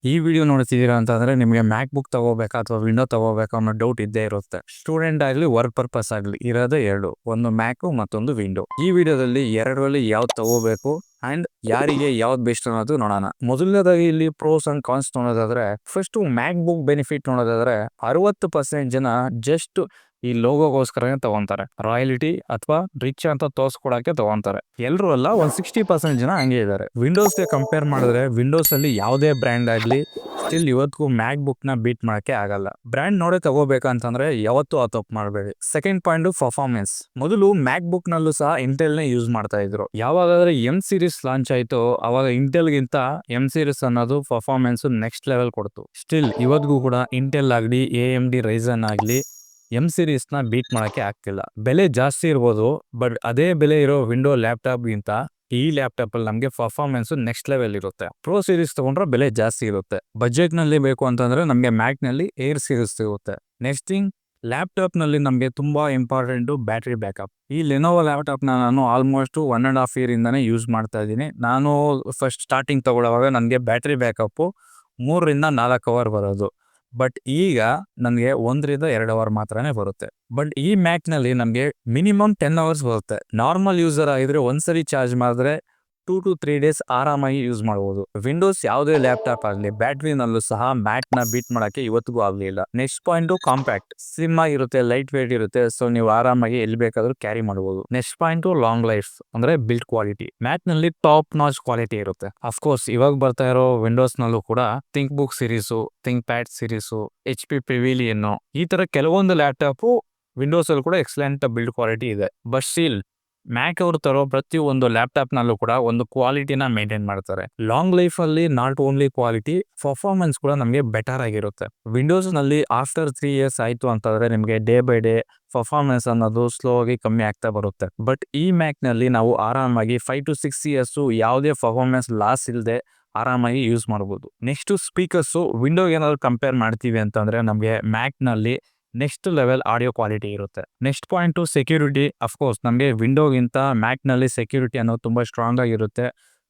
ಈ ವಿಡಿಯೋ ನೋಡ್ತಿದ್ದೀರಾ ಅಂತಂದ್ರೆ ನಿಮಗೆ ಮ್ಯಾಕ್ ಬುಕ್ ತಗೋಬೇಕಾ ಅಥವಾ ವಿಂಡೋ ತಗೋಬೇಕಾ ಅನ್ನೋ ಡೌಟ್ ಇದ್ದೇ ಇರುತ್ತೆ. ಸ್ಟೂಡೆಂಟ್ ಆಗಲಿ ವರ್ಕ್ ಪರ್ಪಸ್ ಆಗಲಿ ಇರೋದೇ ಎರಡು, ಒಂದು ಮ್ಯಾಕ್ ಮತ್ತೊಂದು ವಿಂಡೋ. ಈ ವಿಡಿಯೋದಲ್ಲಿ ಎರಡರಲ್ಲಿ ಯಾವ್ದು ತಗೋಬೇಕು ಅಂಡ್ ಯಾರಿಗೆ ಯಾವ್ದು ಬೆಸ್ಟ್ ಅನ್ನೋದು ನೋಡೋಣ. ಮೊದಲನೇದಾಗಿ ಇಲ್ಲಿ ಪ್ರೋಸ್ ಅಂಡ್ ಕಾನ್ಸ್ ನೋಡೋದಾದ್ರೆ, ಫಸ್ಟ್ ಮ್ಯಾಕ್ ಬುಕ್ ಬೆನಿಫಿಟ್ ನೋಡೋದಾದ್ರೆ 60% ಜನ ಜಸ್ಟ್ ಈ ಲೋಗೋಗೋಸ್ಕರನೇ ತಗೊಂತಾರೆ, ರಾಯಲ್ಟಿ ಅಥವಾ ರಿಚ್ ಅಂತ ತೋರ್ಸ್ಕೊಡಕ್ಕೆ ತಗೊಂತಾರೆ. ಎಲ್ಲರೂ ಅಲ್ಲ, ಒಂದು 60% ಜನ ಹಂಗೆ ಇದ್ದಾರೆ. ವಿಂಡೋಸ್ಗೆ ಕಂಪೇರ್ ಮಾಡಿದ್ರೆ ವಿಂಡೋಸ್ ಅಲ್ಲಿ ಯಾವುದೇ ಬ್ರ್ಯಾಂಡ್ ಆಗಲಿ ಸ್ಟಿಲ್ ಇವತ್ತಿಗೂ ಮ್ಯಾಕ್ ಬುಕ್ ನ ಬೀಟ್ ಮಾಡಕ್ಕೆ ಆಗಲ್ಲ. ಬ್ರ್ಯಾಂಡ್ ನೋಡೇ ತಗೋಬೇಕಂತಂದ್ರೆ ಯಾವತ್ತೂ ಆ ತಪ್ಪು ಮಾಡಬೇಡಿ. Second point performance. ಮೊದಲು ಮ್ಯಾಕ್ ಬುಕ್ ನಲ್ಲೂ ಸಹ ಇಂಟೆಲ್ ನೇ ಯೂಸ್ ಮಾಡ್ತಾ ಇದ್ರು. ಯಾವಾಗಾದ್ರೆ ಎಂ ಸೀರೀಸ್ ಲಾಂಚ್ ಆಯ್ತು ಅವಾಗ ಇಂಟೆಲ್ ಗಿಂತ ಎಂ ಸೀರೀಸ್ ಅನ್ನೋದು ಪರ್ಫಾರ್ಮೆನ್ಸ್ ನೆಕ್ಸ್ಟ್ ಲೆವೆಲ್ ಕೊಡ್ತು. ಸ್ಟಿಲ್ ಇವತ್ತಿಗೂ ಕೂಡ ಇಂಟೆಲ್ ಆಗಲಿ AMD ರೈಸನ್ ಆಗಲಿ ಎಂ ಸೀರೀಸ್ ನ ಬೀಟ್ ಮಾಡಕ್ಕೆ ಆಗ್ತಿಲ್ಲ. ಬೆಲೆ ಜಾಸ್ತಿ ಇರ್ಬೋದು, ಬಟ್ ಅದೇ ಬೆಲೆ ಇರೋ ವಿಂಡೋ ಲ್ಯಾಪ್ಟಾಪ್ ಗಿಂತ ಈ ಲ್ಯಾಪ್ಟಾಪ್ ಅಲ್ಲಿ ನಮಗೆ ಪರ್ಫಾರ್ಮೆನ್ಸ್ ನೆಕ್ಸ್ಟ್ ಲೆವೆಲ್ ಇರುತ್ತೆ. ಪ್ರೋ ಸೀರೀಸ್ ತಗೊಂಡ್ರೆ ಬೆಲೆ ಜಾಸ್ತಿ ಇರುತ್ತೆ. ಬಜೆಟ್ ನಲ್ಲಿ ಬೇಕು ಅಂತಂದ್ರೆ ನಮಗೆ ಮ್ಯಾಕ್ ನಲ್ಲಿ ಏರ್ ಸೀರೀಸ್ ಸಿಗುತ್ತೆ. ನೆಕ್ಸ್ಟ್ ಥಿಂಗ್, ಲ್ಯಾಪ್ಟಾಪ್ ನಲ್ಲಿ ನಮಗೆ ತುಂಬಾ ಇಂಪಾರ್ಟೆಂಟ್ ಬ್ಯಾಟ್ರಿ ಬ್ಯಾಕಪ್. ಈ ಲೆನೋವೋ ಲ್ಯಾಪ್ಟಾಪ್ ನಾನು ಆಲ್ಮೋಸ್ಟ್ 1.5 year ಇಂದಾನೆ ಯೂಸ್ ಮಾಡ್ತಾ ಇದ್ದೀನಿ. ನಾನು ಫಸ್ಟ್ ಸ್ಟಾರ್ಟಿಂಗ್ ತಗೊಳ್ಳುವಾಗ ನನಗೆ ಬ್ಯಾಟ್ರಿ ಬ್ಯಾಕಪ್ 3 ರಿಂದ 4 hour ಬರೋದು, ಬಟ್ ಈಗ ನನಗೆ 1 ರಿಂದ 2 hour ಮಾತ್ರನೇ ಬರುತ್ತೆ. ಬಟ್ ಈ ಮ್ಯಾಕ್ ನಲ್ಲಿ ನಮಗೆ ಮಿನಿಮಮ್ 10 hours ಬರುತ್ತೆ. ನಾರ್ಮಲ್ ಯೂಸರ್ ಆಗಿದ್ರೆ ಒಂದ್ಸರಿ ಚಾರ್ಜ್ ಮಾಡಿದ್ರೆ 2 to 3 days ಆರಾಮಾಗಿ ಯೂಸ್ ಮಾಡಬಹುದು. ವಿಂಡೋಸ್ ಯಾವುದೇ ಲ್ಯಾಪ್ಟಾಪ್ ಆಗಲಿ ಬ್ಯಾಟ್ರಿನಲ್ಲೂ ಸಹ ಮ್ಯಾಕ್ ನ ಬೀಟ್ ಮಾಡಕ್ಕೆ ಇವತ್ತಿಗೂ ಆಗಲಿಲ್ಲ. ನೆಕ್ಸ್ಟ್ ಪಾಯಿಂಟ್ ಕಾಂಪ್ಯಾಕ್ಟ್, ಸ್ಲಿಮ್ ಆಗಿರುತ್ತೆ, ಲೈಟ್ ವೇಟ್ ಇರುತ್ತೆ, ಸೊ ನೀವು ಆರಾಮಾಗಿ ಎಲ್ಲಿ ಬೇಕಾದ್ರೂ ಕ್ಯಾರಿ ಮಾಡಬಹುದು. ನೆಕ್ಸ್ಟ್ ಪಾಯಿಂಟ್ ಲಾಂಗ್ ಲೈಫ್ ಅಂದ್ರೆ ಬಿಲ್ಡ್ ಕ್ವಾಲಿಟಿ. ಮ್ಯಾಕ್ ನಲ್ಲಿ ಟಾಪ್ ನಾಚ್ ಕ್ವಾಲಿಟಿ ಇರುತ್ತೆ. ಅಫ್ಕೋರ್ಸ್ ಇವಾಗ ಬರ್ತಾ ಇರೋ ವಿಂಡೋಸ್ ನಲ್ಲೂ ಕೂಡ think book series, think pad series, HP pavilion ಈ ತರ ಕೆಲವೊಂದು ಲ್ಯಾಪ್ಟಾಪ್ ವಿಂಡೋಸ್ ಅಲ್ಲಿ ಕೂಡ ಎಕ್ಸಲೆಂಟ್ ಬಿಲ್ಡ್ ಕ್ವಾಲಿಟಿ ಇದೆ. ಬಟ್ ಸ್ಟಿಲ್ ಮ್ಯಾಕ್ ಅವರು ತರೋ ಪ್ರತಿ ಒಂದು ಲ್ಯಾಪ್ಟಾಪ್ ನಲ್ಲೂ ಕೂಡ ಒಂದು ಕ್ವಾಲಿಟಿನ ಮೇಂಟೈನ್ ಮಾಡ್ತಾರೆ. ಲಾಂಗ್ ಲೈಫ್ ಅಲ್ಲಿ ನಾಟ್ ಓನ್ಲಿ ಕ್ವಾಲಿಟಿ, ಪರ್ಫಾರ್ಮೆನ್ಸ್ ಕೂಡ ನಮಗೆ ಬೆಟರ್ ಆಗಿರುತ್ತೆ. ವಿಂಡೋಸ್ ನಲ್ಲಿ ಆಫ್ಟರ್ 3 years ಆಯ್ತು ಅಂತಂದ್ರೆ ನಿಮಗೆ ಡೇ ಬೈ ಡೇ ಪರ್ಫಾರ್ಮೆನ್ಸ್ ಅನ್ನೋದು ಸ್ಲೋ ಆಗಿ ಕಮ್ಮಿ ಆಗ್ತಾ ಬರುತ್ತೆ. ಬಟ್ ಈ ಮ್ಯಾಕ್ ನಲ್ಲಿ ನಾವು ಆರಾಮಾಗಿ 5 to 6 years ಯಾವುದೇ ಪರ್ಫಾರ್ಮೆನ್ಸ್ ಲಾಸ್ ಇಲ್ಲದೆ ಆರಾಮಾಗಿ ಯೂಸ್ ಮಾಡಬಹುದು. Next speakers. ವಿಂಡೋ ಏನಾದ್ರು ಕಂಪೇರ್ ಮಾಡ್ತೀವಿ ಅಂತಂದ್ರೆ ನಮಗೆ ಮ್ಯಾಕ್ ನಲ್ಲಿ ನೆಕ್ಸ್ಟ್ ಲೆವೆಲ್ ಆಡಿಯೋ ಕ್ವಾಲಿಟಿ ಇರುತ್ತೆ. Next point security. ಅಫ್ಕೋರ್ಸ್ ನಮಗೆ ವಿಂಡೋಗಿಂತ ಮ್ಯಾಕ್ ನಲ್ಲಿ ಸೆಕ್ಯೂರಿಟಿ ಅನ್ನೋದು ತುಂಬಾ ಸ್ಟ್ರಾಂಗ್ ಆಗಿರುತ್ತೆ.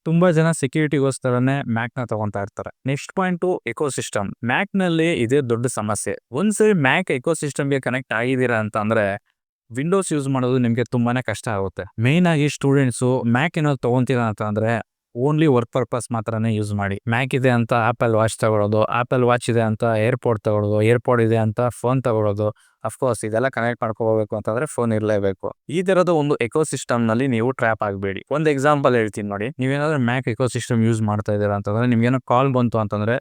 ತುಂಬಾ ಜನ ಸೆಕ್ಯೂರಿಟಿಗೋಸ್ಕರನೇ ಮ್ಯಾಕ್ ನ ತಗೊಂತಾ ಇರ್ತಾರೆ. Next point ecosystem. ಮ್ಯಾಕ್ ನಲ್ಲಿ ಇದೇ ದೊಡ್ಡ ಸಮಸ್ಯೆ. ಒಂದ್ಸರಿ ಮ್ಯಾಕ್ ಎಕೋಸಿಸ್ಟಮ್ಗೆ ಕನೆಕ್ಟ್ ಆಗಿದ್ದೀರಾ ಅಂತ ಅಂದ್ರೆ ವಿಂಡೋಸ್ ಯೂಸ್ ಮಾಡೋದು ನಿಮಗೆ ತುಂಬಾನೇ ಕಷ್ಟ ಆಗುತ್ತೆ. ಮೇನ್ ಆಗಿ ಸ್ಟೂಡೆಂಟ್ಸ್ ಮ್ಯಾಕ್ ಏನಾದ್ರು ತಗೊಂತೀರಾ ಅಂತ ಅಂದ್ರೆ ಓನ್ಲಿ ವರ್ಕ್ ಪರ್ಪಸ್ ಮಾತ್ರನೇ ಯೂಸ್ ಮಾಡಿ. ಮ್ಯಾಕ್ ಇದೆ ಅಂತ ಆಪಲ್ ವಾಚ್ ತಗೊಳ್ಳೋದು, ಆಪಲ್ ವಾಚ್ ಇದೆ ಅಂತ ಏರ್ಪೋರ್ಟ್ ತಗೊಳ್ಳೋದು, ಏರ್ಪೋರ್ಟ್ ಇದೆ ಅಂತ ಫೋನ್ ತಗೊಳ್ಳೋದು, ಅಫ್ಕೋರ್ಸ್ ಇದೆಲ್ಲ ಕನೆಕ್ಟ್ ಮಾಡ್ಕೋಬೇಕು ಅಂತಂದ್ರೆ ಫೋನ್ ಇರಲೇಬೇಕು. ಈ ತರದ ಒಂದು ಎಕೋಸಿಸ್ಟಮ್ ನಲ್ಲಿ ನೀವು ಟ್ರ್ಯಾಪ್ ಆಗಬೇಡಿ. ಒಂದು ಎಕ್ಸಾಂಪಲ್ ಹೇಳ್ತೀನಿ ನೋಡಿ. ನೀವೇನಾದ್ರೂ ಮ್ಯಾಕ್ ಎಕೋಸಿಸ್ಟಮ್ ಯೂಸ್ ಮಾಡ್ತಾ ಇದ್ದೀರಾ ಅಂತಂದ್ರೆ ನಿಮ್ಗೇನೋ ಕಾಲ್ ಬಂತು ಅಂತಂದ್ರೆ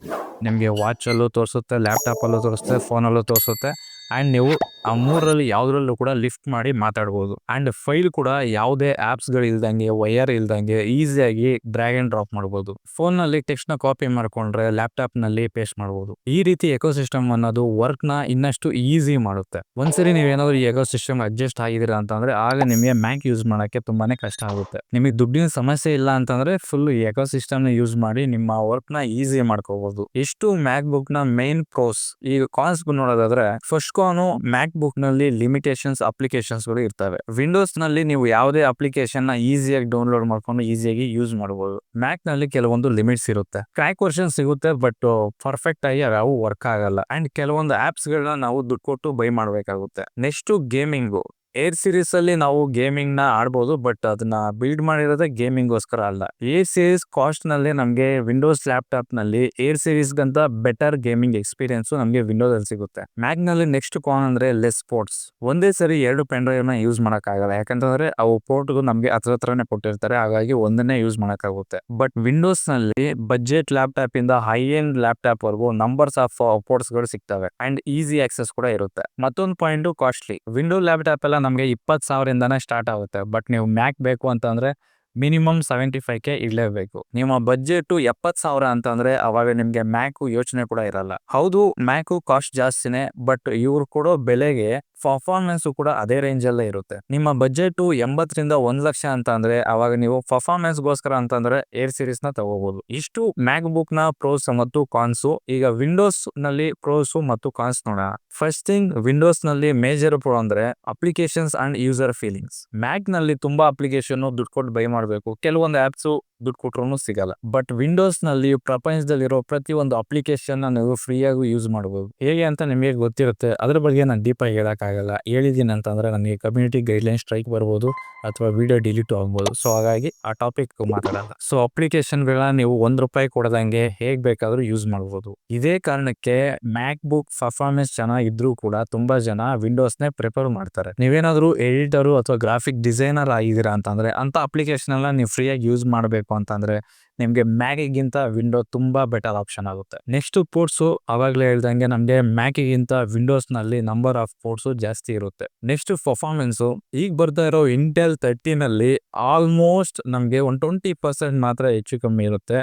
ನಿಮಗೆ ವಾಚ್ ಅಲ್ಲೂ ತೋರಿಸುತ್ತೆ, ಲ್ಯಾಪ್ಟಾಪ್ ಅಲ್ಲೂ ತೋರಿಸುತ್ತೆ, ಫೋನ್ ಅಲ್ಲೂ ತೋರಿಸುತ್ತೆ. ಅಂಡ್ ನೀವು ಆ ಮೂರರಲ್ಲಿ ಯಾವ್ದ್ರಲ್ಲೂ ಕೂಡ ಲಿಫ್ಟ್ ಮಾಡಿ ಮಾತಾಡ್ಬೋದು. ಅಂಡ್ ಫೈಲ್ ಕೂಡ ಯಾವುದೇ ಆಪ್ಸ್ ಗಳು ಇಲ್ದಂಗೆ, ವೈರ್ ಇಲ್ದಂಗೆ ಈಸಿಯಾಗಿ ಡ್ರ್ಯಾಗ್ ಅಂಡ್ ಡ್ರಾಪ್ ಮಾಡಬಹುದು. ಫೋನ್ ನಲ್ಲಿ ಟೆಕ್ಸ್ಟ್ ನ ಕಾಪಿ ಮಾಡ್ಕೊಂಡ್ರೆ ಲ್ಯಾಪ್ಟಾಪ್ ನಲ್ಲಿ ಪೇಸ್ಟ್ ಮಾಡಬಹುದು. ಈ ರೀತಿ ಎಕೋಸಿಸ್ಟಮ್ ಅನ್ನೋದು ವರ್ಕ್ ನ ಇನ್ನಷ್ಟು ಈಸಿ ಮಾಡುತ್ತೆ. ಒಂದ್ಸರಿ ನೀವೇನಾದ್ರೂ ಈ ಎಕೋಸಿಸ್ಟಮ್ ಅಡ್ಜಸ್ಟ್ ಆಗಿದ್ದೀರಾ ಅಂತಂದ್ರೆ ಆಗ ನಿಮಗೆ ಮ್ಯಾಕ್ ಯೂಸ್ ಮಾಡಕ್ಕೆ ತುಂಬಾನೇ ಕಷ್ಟ ಆಗುತ್ತೆ. ನಿಮಗೆ ದುಡ್ಡಿನ ಸಮಸ್ಯೆ ಇಲ್ಲ ಅಂತಂದ್ರೆ ಫುಲ್ ಈ ಎಕೋಸಿಸ್ಟಮ್ ನ ಯೂಸ್ ಮಾಡಿ ನಿಮ್ಮ ವರ್ಕ್ ನ ಈಸಿ ಮಾಡ್ಕೋಬಹುದು. ಎಷ್ಟು ಮ್ಯಾಕ್ ಬುಕ್ ನ ಮೇನ್ ಪ್ರೋಸ್. ಈಗ ಕಾನ್ಸ್ ನೋಡೋದಾದ್ರೆ, ಫಸ್ಟ್ ಕಾನು ಮ್ಯಾಕ್ ಬುಕ್ ನಲ್ಲಿ ಲಿಮಿಟೇಷನ್ಸ್ ಅಪ್ಲಿಕೇಶನ್ಸ್ ಗಳು ಇರ್ತವೆ. ವಿಂಡೋಸ್ ನಲ್ಲಿ ನೀವು ಯಾವುದೇ ಅಪ್ಲಿಕೇಶನ್ ನ ಈಸಿಯಾಗಿ ಡೌನ್ಲೋಡ್ ಮಾಡ್ಕೊಂಡು ಈಸಿಯಾಗಿ ಯೂಸ್ ಮಾಡಬಹುದು. ಮ್ಯಾಕ್ ನಲ್ಲಿ ಕೆಲವೊಂದು ಲಿಮಿಟ್ಸ್ ಇರುತ್ತೆ. ಕ್ರ್ಯಾಕ್ ವರ್ಷನ್ ಸಿಗುತ್ತೆ, ಬಟ್ ಪರ್ಫೆಕ್ಟ್ ಆಗಿ ಅವು ವರ್ಕ್ ಆಗಲ್ಲ. ಅಂಡ್ ಕೆಲವೊಂದು ಆಪ್ಸ್ ಗಳನ್ನ ನಾವು ದುಡ್ಡು ಕೊಟ್ಟು ಬೈ ಮಾಡಬೇಕಾಗುತ್ತೆ. Next gaming. ಏರ್ ಸೀರೀಸ್ ಅಲ್ಲಿ ನಾವು ಗೇಮಿಂಗ್ ನ ಆಡ್ಬೋದು, ಬಟ್ ಅದನ್ನ ಬಿಲ್ಡ್ ಮಾಡಿರೋದೇ ಗೇಮಿಂಗ್ ಗೋಸ್ಕರ ಅಲ್ಲ. ಏರ್ ಸೀರೀಸ್ ಕಾಸ್ಟ್ ನಲ್ಲಿ ನಮಗೆ ವಿಂಡೋಸ್ ಲ್ಯಾಪ್ಟಾಪ್ ನಲ್ಲಿ ಏರ್ ಸೀರೀಸ್ ಗಂತ ಬೆಟರ್ ಗೇಮಿಂಗ್ ಎಕ್ಸ್ಪೀರಿಯನ್ಸ್ ನಮಗೆ ವಿಂಡೋಸ್ ಅಲ್ಲಿ ಸಿಗುತ್ತೆ. ಮ್ಯಾಕ್ ನಲ್ಲಿ ನೆಕ್ಸ್ಟ್ ಕಾನ್ ಅಂದ್ರೆ ಲೆಸ್ ಪೋರ್ಟ್ಸ್. ಒಂದೇ ಸರಿ 2 ಪೆನ್ ಡ್ರೈವ್ ನ ಯೂಸ್ ಮಾಡಕ್ ಆಗಲ್ಲ, ಯಾಕಂತಂದ್ರೆ ಅವು ಪೋರ್ಟ್ ನಮಗೆ ಹತ್ರನೇ ಕೊಟ್ಟಿರ್ತಾರೆ, ಹಾಗಾಗಿ ಒಂದನ್ನೇ ಯೂಸ್ ಮಾಡಕ್ಕಾಗುತ್ತೆ. ಬಟ್ ವಿಂಡೋಸ್ ನಲ್ಲಿ ಬಜೆಟ್ ಲ್ಯಾಪ್ಟಾಪ್ ಇಂದ ಹೈ ಎಂಡ್ ಲ್ಯಾಪ್ಟಾಪ್ ವರೆಗೂ ನಂಬರ್ಸ್ ಆಫ್ ಪೋರ್ಟ್ಸ್ ಗಳು ಸಿಗ್ತವೆ ಅಂಡ್ ಈಸಿ ಆಕ್ಸೆಸ್ ಕೂಡ ಇರುತ್ತೆ. ಮತ್ತೊಂದು ಪಾಯಿಂಟ್ ಕಾಸ್ಟ್ಲಿ. ವಿಂಡೋ ಲ್ಯಾಪ್ಟಾಪ್ ಎಲ್ಲ ನಮಗೆ 20,000 ಇಂದಾನೆ ಸ್ಟಾರ್ಟ್ ಆಗುತ್ತೆ, ಬಟ್ ನೀವು ಮ್ಯಾಕ್ ಬೇಕು ಅಂತಂದ್ರೆ ಮಿನಿಮಮ್ 75K ಇಡಲೇಬೇಕು. ನಿಮ್ಮ ಬಜೆಟ್ 70,000 ಅಂತಂದ್ರೆ ಅವಾಗ ನಿಮ್ಗೆ ಮ್ಯಾಕ್ ಯೋಚನೆ ಕೂಡ ಇರಲ್ಲ. ಹೌದು, ಮ್ಯಾಕ್ ಕಾಸ್ಟ್ ಜಾಸ್ತಿನೇ, ಬಟ್ ಇವ್ರು ಕೊಡೋ ಬೆಲೆಗೆ ಪರ್ಫಾರ್ಮೆನ್ಸ್ ಕೂಡ ಅದೇ ರೇಂಜ್ ಅಲ್ಲೇ ಇರುತ್ತೆ. ನಿಮ್ಮ ಬಜೆಟ್ 80 ರಿಂದ 1 ಲಕ್ಷ ಅಂತ ಅಂದ್ರೆ ಅವಾಗ ನೀವು ಪರ್ಫಾರ್ಮೆನ್ಸ್ ಗೋಸ್ಕರ ಅಂತಂದ್ರೆ ಏರ್ ಸೀರೀಸ್ ನ ತಗೋಬಹುದು. ಇಷ್ಟು ಮ್ಯಾಕ್ ಬುಕ್ ನ ಪ್ರೋಸ್ ಮತ್ತು ಕಾನ್ಸ್. ಈಗ ವಿಂಡೋಸ್ ನಲ್ಲಿ ಪ್ರೋಸ್ ಮತ್ತು ಕಾನ್ಸ್ ನೋಡೋಣ. ಫಸ್ಟ್ ಥಿಂಗ್, ವಿಂಡೋಸ್ ನಲ್ಲಿ ಮೇಜರ್ ಪ್ರೋ ಅಂದ್ರೆ ಅಪ್ಲಿಕೇಶನ್ಸ್ ಅಂಡ್ ಯೂಸರ್ ಫೀಲಿಂಗ್ಸ್. ಮ್ಯಾಕ್ ನಲ್ಲಿ ತುಂಬಾ ಅಪ್ಲಿಕೇಶನ್ ದುಡ್ಡು ಕೊಟ್ಟು ಬೈ ಮಾಡಬೇಕು. ಕೆಲವೊಂದು ಆಪ್ಸ್ ದುಡ್ಡು ಕೊಟ್ರು ಸಿಗಲ್ಲ. ಬಟ್ ವಿಂಡೋಸ್ ನಲ್ಲಿ ಪ್ರಪಂಚದಲ್ಲಿರೋ ಪ್ರತಿಯೊಂದು ಅಪ್ಲಿಕೇಶನ್ ನೀವು ಫ್ರೀಯಾಗಿ ಯೂಸ್ ಮಾಡಬಹುದು. ಹೇಗೆ ಅಂತ ನಿಮಗೆ ಗೊತ್ತಿರುತ್ತೆ, ಅದ್ರ ಬಗ್ಗೆ ನಾನು ಡೀಪ್ ಆಗಿ ಹೇಳಕ್ಕಾಗಲ್ಲ. ಹೇಳಿದೀನಿ ಅಂತಂದ್ರೆ ನನಗೆ ಕಮ್ಯುನಿಟಿ ಗೈಡ್ಲೈನ್ ಸ್ಟ್ರೈಕ್ ಬರ್ಬೋದು ಅಥವಾ ವಿಡಿಯೋ ಡಿಲೀಟ್ ಆಗ್ಬೋದು. ಸೊ ಹಾಗಾಗಿ ಆ ಟಾಪಿಕ್ ಮಾತಾಡಲ್ಲ. ಸೊ ಅಪ್ಲಿಕೇಶನ್ಗಳನ್ನ ನೀವು ₹1 ಕೊಡದಂಗೆ ಹೇಗ್ ಬೇಕಾದ್ರೂ ಯೂಸ್ ಮಾಡಬಹುದು. ಇದೇ ಕಾರಣಕ್ಕೆ ಮ್ಯಾಕ್ ಬುಕ್ ಪರ್ಫಾರ್ಮೆನ್ಸ್ ಚೆನ್ನಾಗಿದ್ರು ಕೂಡ ತುಂಬಾ ಜನ ವಿಂಡೋಸ್ ನೇ ಪ್ರಿಫರ್ ಮಾಡ್ತಾರೆ. ನೀವೇನಾದ್ರೂ ಎಡಿಟರ್ ಅಥವಾ ಗ್ರಾಫಿಕ್ ಡಿಸೈನರ್ ಆಗಿದ್ದೀರಾ ಅಂತಂದ್ರೆ ಅಂತ ಅಪ್ಲಿಕೇಶನ್ ಎಲ್ಲ ನೀವು ಫ್ರೀಯಾಗಿ ಯೂಸ್ ಮಾಡಬೇಕು ಅಂತಂದ್ರೆ ನಿಮ್ಗೆ ಮ್ಯಾಕ್ಗಿಂತ ವಿಂಡೋ ತುಂಬಾ ಬೆಟರ್ ಆಪ್ಷನ್ ಆಗುತ್ತೆ. ನೆಕ್ಸ್ಟ್ ಪೋರ್ಟ್ಸ್ ಅವಾಗಲೇ ಹೇಳ್ದಂಗೆ ನಮ್ಗೆ ಮ್ಯಾಕ್ಗಿಂತ ವಿಂಡೋಸ್ ನಲ್ಲಿ ನಂಬರ್ ಆಫ್ ಪೋರ್ಟ್ಸ್ ಜಾಸ್ತಿ ಇರುತ್ತೆ. ನೆಕ್ಸ್ಟ್ ಪರ್ಫಾರ್ಮೆನ್ಸ್, ಈಗ ಬರ್ತಾ ಇರೋ ಇಂಟೆಲ್ 13 ನಲ್ಲಿ ಆಲ್ಮೋಸ್ಟ್ ನಮ್ಗೆ 20% ಮಾತ್ರ ಹೆಚ್ಚು ಕಮ್ಮಿ ಇರುತ್ತೆ.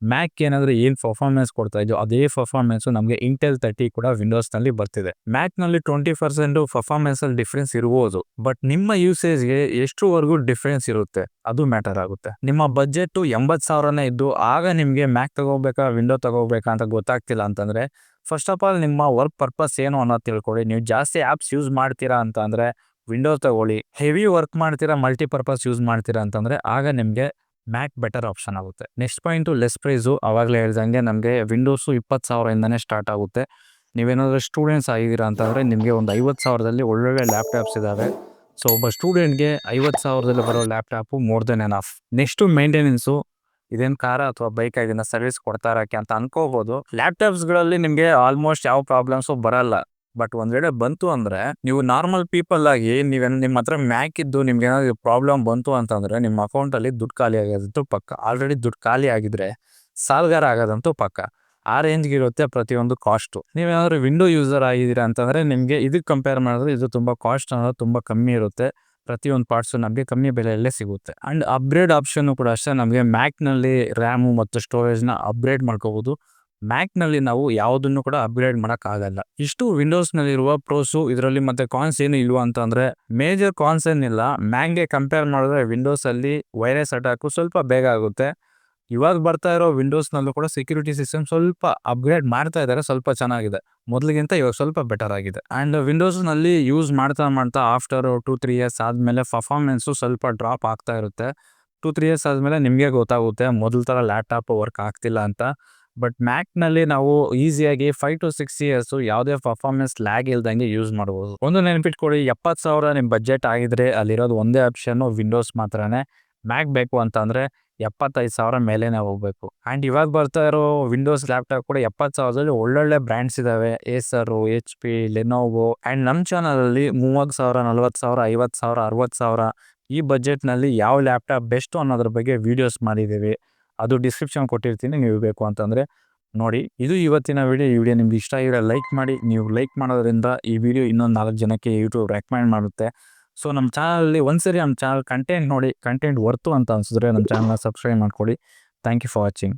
ಮ್ಯಾಕ್ ಏನಾದ್ರೆ ಏನ್ ಪರ್ಫಾರ್ಮೆನ್ಸ್ ಕೊಡ್ತಾ ಇದೆಯೋ ಅದೇ ಪರ್ಫಾರ್ಮೆನ್ಸ್ ನಮಗೆ ಇಂಟೆಲ್ 30 ಕೂಡ ವಿಂಡೋಸ್ ನಲ್ಲಿ ಬರ್ತಿದೆ. ಮ್ಯಾಕ್ ನಲ್ಲಿ 20% ಪರ್ಫಾರ್ಮೆನ್ಸ್ ಅಲ್ಲಿ ಡಿಫ್ರೆನ್ಸ್ ಇರಬಹುದು, ಬಟ್ ನಿಮ್ಮ ಯೂಸೇಜ್ಗೆ ಎಷ್ಟುವರೆಗೂ ಡಿಫ್ರೆನ್ಸ್ ಇರುತ್ತೆ ಅದು ಮ್ಯಾಟರ್ ಆಗುತ್ತೆ. ನಿಮ್ಮ ಬಜೆಟ್ 80,000ನೇ ಇದ್ದು ಆಗ ನಿಮ್ಗೆ ಮ್ಯಾಕ್ ತಗೋಬೇಕಾ ವಿಂಡೋ ತಗೋಬೇಕಾ ಅಂತ ಗೊತ್ತಾಗ್ತಿಲ್ಲ ಅಂತಂದ್ರೆ ಫಸ್ಟ್ ಆಫ್ ಆಲ್ ನಿಮ್ಮ ವರ್ಕ್ ಪರ್ಪಸ್ ಏನು ಅನ್ನೋದು ತಿಳ್ಕೊಳ್ಳಿ. ನೀವು ಜಾಸ್ತಿ ಆಪ್ಸ್ ಯೂಸ್ ಮಾಡ್ತೀರಾ ಅಂತ ಅಂದ್ರೆ ವಿಂಡೋಸ್ ತಗೊಳ್ಳಿ. ಹೆವಿ ವರ್ಕ್ ಮಾಡ್ತೀರಾ, ಮಲ್ಟಿಪರ್ಪಸ್ ಯೂಸ್ ಮಾಡ್ತೀರಾ ಅಂತಂದ್ರೆ ಆಗ ನಿಮ್ಗೆ ಮ್ಯಾಕ್ ಬೆಟರ್ ಆಪ್ಷನ್ ಆಗುತ್ತೆ. Next point less price. ಅವಾಗಲೇ ಹೇಳ್ದಂಗೆ ನಮಗೆ ವಿಂಡೋಸು 20,000ಇಂದಾನೇ ಸ್ಟಾರ್ಟ್ ಆಗುತ್ತೆ. ನೀವೇನಾದ್ರೂ ಸ್ಟೂಡೆಂಟ್ಸ್ ಆಗಿದ್ದೀರಾ ಅಂತಂದ್ರೆ ನಿಮಗೆ ಒಂದು 50,000ದಲ್ಲಿ ಒಳ್ಳೊಳ್ಳೆ ಲ್ಯಾಪ್ಟಾಪ್ಸ್ ಇದಾವೆ. ಸೊ ಒಬ್ಬ ಸ್ಟೂಡೆಂಟ್ಗೆ 50,000ದಲ್ಲಿ ಬರೋ laptop more than enough. Next maintenance. ಇದೇನು ಕಾರ ಅಥವಾ ಬೈಕ್ ಆಗಿನ ಸರ್ವಿಸ್ ಕೊಡ್ತಾರಕ್ಕೆ ಅಂತ ಅನ್ಕೋಬಹುದು. ಲ್ಯಾಪ್ಟಾಪ್ಸ್ಗಳಲ್ಲಿ ನಿಮಗೆ ಆಲ್ಮೋಸ್ಟ್ ಯಾವ ಪ್ರಾಬ್ಲಮ್ಸು ಬರಲ್ಲ. ಬಟ್ ಒಂದ್ ವೇಳೆ ಬಂತು ಅಂದ್ರೆ ನೀವು ನಾರ್ಮಲ್ ಪೀಪಲ್ ಆಗಿ ನಿಮ್ಮ ಹತ್ರ ಮ್ಯಾಕ್ ಇದ್ದು ನಿಮ್ಗೆ ಏನಾದ್ರು ಪ್ರಾಬ್ಲಮ್ ಬಂತು ಅಂತಂದ್ರೆ ನಿಮ್ಮ ಅಕೌಂಟ್ ಅಲ್ಲಿ ದುಡ್ಡು ಖಾಲಿ ಆಗೋದಂತೂ ಪಕ್ಕ. ಆಲ್ರೆಡಿ ದುಡ್ಡು ಖಾಲಿ ಆಗಿದ್ರೆ ಸಾಲ್ಗಾರ ಆಗೋದಂತೂ ಪಕ್ಕ. ಆ ರೇಂಜ್ಗೆ ಇರುತ್ತೆ ಪ್ರತಿಯೊಂದು ಕಾಸ್ಟ್. ನೀವೇನಾದ್ರು ವಿಂಡೋ ಯೂಸರ್ ಆಗಿದ್ದೀರಾ ಅಂತಂದ್ರೆ ನಿಮ್ಗೆ ಇದಕ್ಕೆ ಕಂಪೇರ್ ಮಾಡಿದ್ರೆ ಇದು ತುಂಬಾ ಕಾಸ್ಟ್ ಅನ್ನೋದು ತುಂಬಾ ಕಮ್ಮಿ ಇರುತ್ತೆ. ಪ್ರತಿಯೊಂದು ಪಾರ್ಟ್ಸ್ ನಮಗೆ ಕಮ್ಮಿ ಬೆಲೆಯಲ್ಲೇ ಸಿಗುತ್ತೆ. ಅಂಡ್ ಅಪ್ಗ್ರೇಡ್ ಆಪ್ಷನ್ ಕೂಡ ಅಷ್ಟೇ. ನಮಗೆ ಮ್ಯಾಕ್ ನಲ್ಲಿ ರ್ಯಾಮು ಮತ್ತು ಸ್ಟೋರೇಜ್ ನ ಅಪ್ಗ್ರೇಡ್ ಮಾಡ್ಕೋಬಹುದು. ಮ್ಯಾಕ್ ನಲ್ಲಿ ನಾವು ಯಾವುದನ್ನು ಕೂಡ ಅಪ್ಗ್ರೇಡ್ ಮಾಡಕ್ ಆಗಲ್ಲ. ಇಷ್ಟು ವಿಂಡೋಸ್ ನಲ್ಲಿ ಇರುವ ಪ್ರೋಸು. ಇದರಲ್ಲಿ ಮತ್ತೆ ಕಾನ್ಸ್ ಏನು ಇಲ್ವಾ ಅಂತಂದ್ರೆ ಮೇಜರ್ ಕಾನ್ಸ್ ಏನಿಲ್ಲ. ಮ್ಯಾಕ್ಗೆ ಕಂಪೇರ್ ಮಾಡಿದ್ರೆ ವಿಂಡೋಸ್ ಅಲ್ಲಿ ವೈರಸ್ ಅಟ್ಯಾಕ್ ಸ್ವಲ್ಪ ಬೇಗ ಆಗುತ್ತೆ. ಇವಾಗ ಬರ್ತಾ ಇರೋ ವಿಂಡೋಸ್ ನಲ್ಲೂ ಕೂಡ ಸೆಕ್ಯೂರಿಟಿ ಸಿಸ್ಟಮ್ ಸ್ವಲ್ಪ ಅಪ್ಗ್ರೇಡ್ ಮಾಡ್ತಾ ಇದ್ದಾರೆ, ಸ್ವಲ್ಪ ಚೆನ್ನಾಗಿದೆ. ಮೊದಲಿಗಿಂತ ಇವಾಗ ಸ್ವಲ್ಪ ಬೆಟರ್ ಆಗಿದೆ. ಅಂಡ್ ವಿಂಡೋಸ್ ನಲ್ಲಿ ಯೂಸ್ ಮಾಡ್ತಾ ಆಫ್ಟರ್ 2-3 ಇಯರ್ಸ್ ಆದ್ಮೇಲೆ ಪರ್ಫಾರ್ಮೆನ್ಸ್ ಸ್ವಲ್ಪ ಡ್ರಾಪ್ ಆಗ್ತಾ ಇರುತ್ತೆ. 2-3 ಇಯರ್ಸ್ ಆದ್ಮೇಲೆ ನಿಮ್ಗೆ ಗೊತ್ತಾಗುತ್ತೆ ಮೊದಲ ತರ ಲ್ಯಾಪ್ಟಾಪ್ ವರ್ಕ್ ಆಗ್ತಿಲ್ಲ ಅಂತ. ಬಟ್ ಮ್ಯಾಕ್ ನಲ್ಲಿ ನಾವು ಈಸಿಯಾಗಿ 5-6 ಇಯರ್ಸ್ ಯಾವುದೇ ಪರ್ಫಾರ್ಮೆನ್ಸ್ ಲ್ಯಾಗ್ ಇಲ್ದಂಗೆ ಯೂಸ್ ಮಾಡಬಹುದು. ಒಂದು ನೆನಪಿಟ್ಕೊಳ್ಳಿ, 70,000 ನಿಮ್ ಬಜೆಟ್ ಆಗಿದ್ರೆ ಅಲ್ಲಿರೋದು ಒಂದೇ ಆಪ್ಷನ್ ವಿಂಡೋಸ್ ಮಾತ್ರನೇ. ಮ್ಯಾಕ್ ಬೇಕು ಅಂತ ಅಂದ್ರೆ 75,000 ಮೇಲೆನೆ ಹೋಗ್ಬೇಕು. ಅಂಡ್ ಇವಾಗ ಬರ್ತಾ ಇರೋ ವಿಂಡೋಸ್ ಲ್ಯಾಪ್ಟಾಪ್ ಕೂಡ 70,000ದಲ್ಲಿ ಒಳ್ಳೊಳ್ಳೆ ಬ್ರ್ಯಾಂಡ್ಸ್ ಇದಾವೆ. Acer, HP, Lenovo. ಅಂಡ್ ನಮ್ಮ ಚಾನಲ್ ಅಲ್ಲಿ 30,000, 40,000, 50,000, 60,000 ಈ ಬಜೆಟ್ ನಲ್ಲಿ ಯಾವ ಲ್ಯಾಪ್ಟಾಪ್ ಬೆಸ್ಟ್ ಅನ್ನೋದ್ರ ಬಗ್ಗೆ ವಿಡಿಯೋಸ್ ಮಾಡಿದೀವಿ. ಅದು ಡಿಸ್ಕ್ರಿಪ್ಷನ್ ಕೊಟ್ಟಿರ್ತೀನಿ, ನೀವು ಬೇಕು ಅಂತಂದ್ರೆ ನೋಡಿ. ಇದು ಇವತ್ತಿನ ವಿಡಿಯೋ. ಈ ವಿಡಿಯೋ ನಿಮ್ಗೆ ಇಷ್ಟ ಆಗಿದ್ರೆ ಲೈಕ್ ಮಾಡಿ. ನೀವು ಲೈಕ್ ಮಾಡೋದ್ರಿಂದ ಈ ವಿಡಿಯೋ ಇನ್ನೊಂದು 4 ಜನಕ್ಕೆ ಯೂಟ್ಯೂಬ್ ರೆಕಮೆಂಡ್ ಮಾಡುತ್ತೆ. ಸೊ ನಮ್ಮ ಚಾನಲಲ್ಲಿ ಒಂದ್ಸರಿ ನಮ್ಮ ಚಾನಲ್ ಕಂಟೆಂಟ್ ನೋಡಿ, ಕಂಟೆಂಟ್ ವರ್ತು ಅಂತ ಅನ್ಸಿದ್ರೆ ನಮ್ಮ ಚಾನಲ್ನ ಸಬ್ಸ್ಕ್ರೈಬ್ ಮಾಡ್ಕೊಳ್ಳಿ. Thank you for watching.